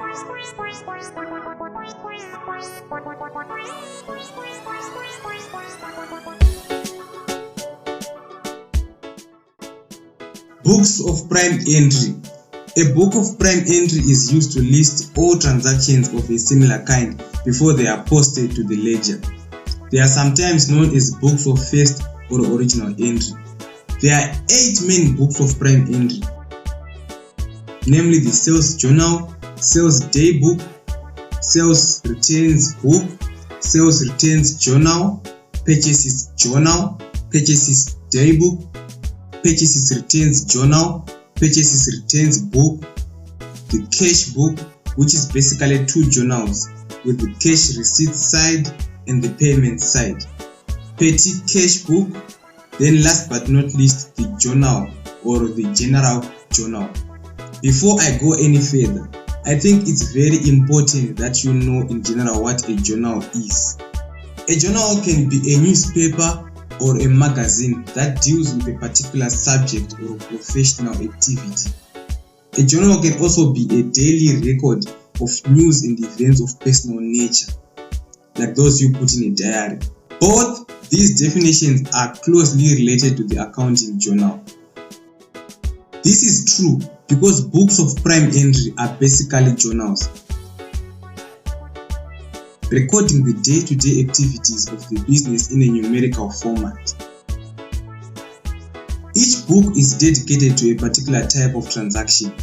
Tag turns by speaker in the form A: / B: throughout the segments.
A: Books of prime entry. A book of prime entry is used to list all transactions of a similar kind before they are posted to the ledger. They are sometimes known as books of first or original entry. There are 8 main books of prime entry, namely the sales journal, sales day book, sales returns book, sales returns journal, purchases journal, purchases day book, purchases returns journal, purchases returns book, the cash book, which is basically 2 journals with the cash receipt side and the payment side, petty cash book, then last but not least the journal or the general journal. Before I go any further, I think it's very important that you know in general what a journal is. A journal can be a newspaper or a magazine that deals with a particular subject or professional activity. A journal can also be a daily record of news and events of personal nature, like those you put in a diary. Both these definitions are closely related to the accounting journal. This is true because books of prime entry are basically journals, recording the day-to-day activities of the business in a numerical format. Each book is dedicated to a particular type of transaction.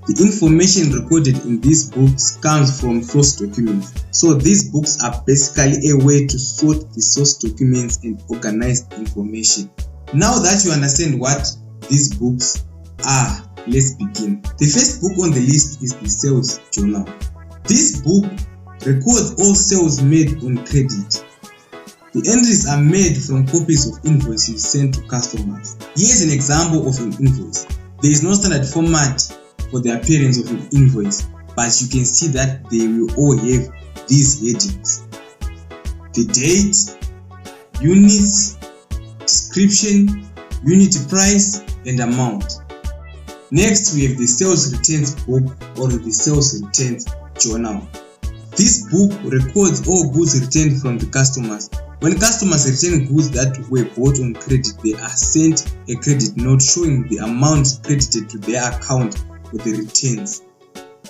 A: The information recorded in these books comes from source documents, so these books are basically a way to sort the source documents and organize information. Now that you understand what these books are, let's begin. The first book on the list is the sales journal. This book records all sales made on credit. The entries are made from copies of invoices sent to customers. Here's an example of an invoice. There is no standard format for the appearance of an invoice, but you can see that they will all have these headings: the date, units, description, unit price, and amount. Next, we have the sales returns book or the sales returns journal. This book records all goods returned from the customers. When customers return goods that were bought on credit, they are sent a credit note showing the amount credited to their account for the returns.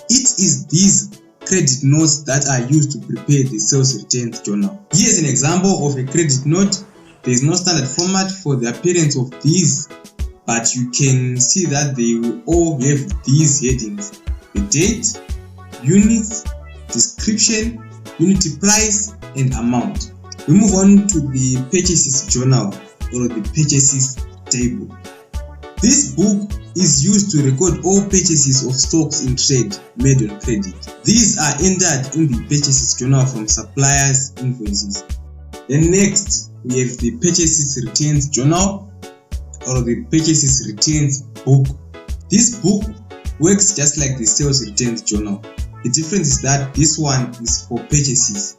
A: It is these credit notes that are used to prepare the sales returns journal. Here's an example of a credit note. There is no standard format for the appearance of these, but you can see that they will all have these headings: the date, units, description, unit price, and amount. We move on to the purchases journal or the purchases table. This book is used to record all purchases of stocks in trade made on credit. These are entered in the purchases journal from suppliers' invoices. Then next, we have the purchases returns journal or the purchases returns book. This book works just like the sales returns journal. The difference is that this one is for purchases.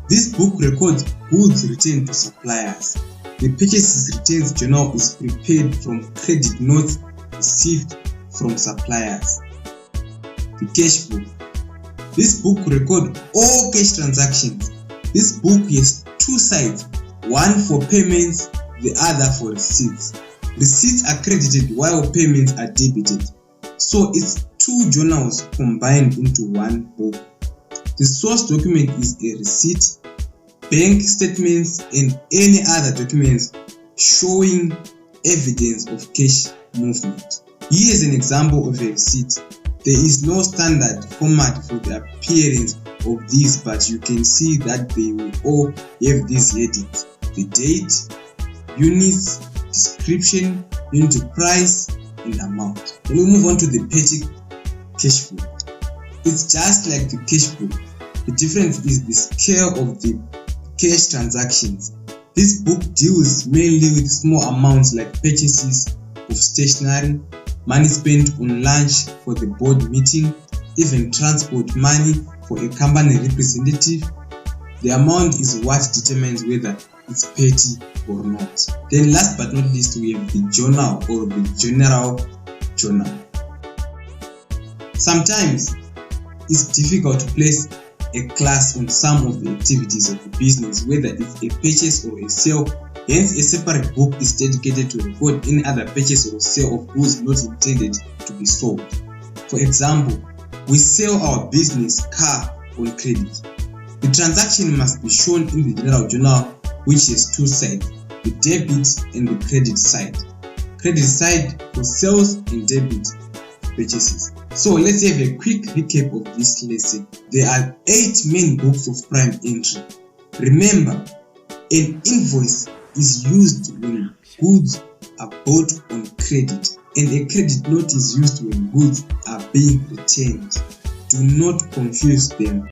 A: This book records goods returned to suppliers. The purchases returns journal is prepared from credit notes received from suppliers. The cash book. This book records all cash transactions. This book has 2 sides, one for payments, the other for receipts. Receipts are credited while payments are debited. So it's 2 journals combined into one book. The source document is a receipt, bank statements, and any other documents showing evidence of cash movement. Here is an example of a receipt. There is no standard format for the appearance of these, but you can see that they will all have these headings: the date, units, description, unit price, and amount. Then we move on to the petty cash book. It's just like the cash book. The difference is the scale of the cash transactions. This book deals mainly with small amounts like purchases of stationery, money spent on lunch for the board meeting, even transport money for a company representative. The amount is what determines whether it's petty or not. Then last but not least, we have the journal or the general journal. Sometimes it's difficult to place a class on some of the activities of the business, whether it's a purchase or a sale. Hence, a separate book is dedicated to record any other purchase or sale of goods not intended to be sold. For example, we sell our business car on credit. The transaction must be shown in the general journal, which has two sides, the debit and the credit side. Credit side for sales and debit purchases. So let's have a quick recap of this lesson. There are 8 main books of prime entry. Remember, an invoice is used when goods are bought on credit, and a credit note is used when goods are being returned. Do not confuse them.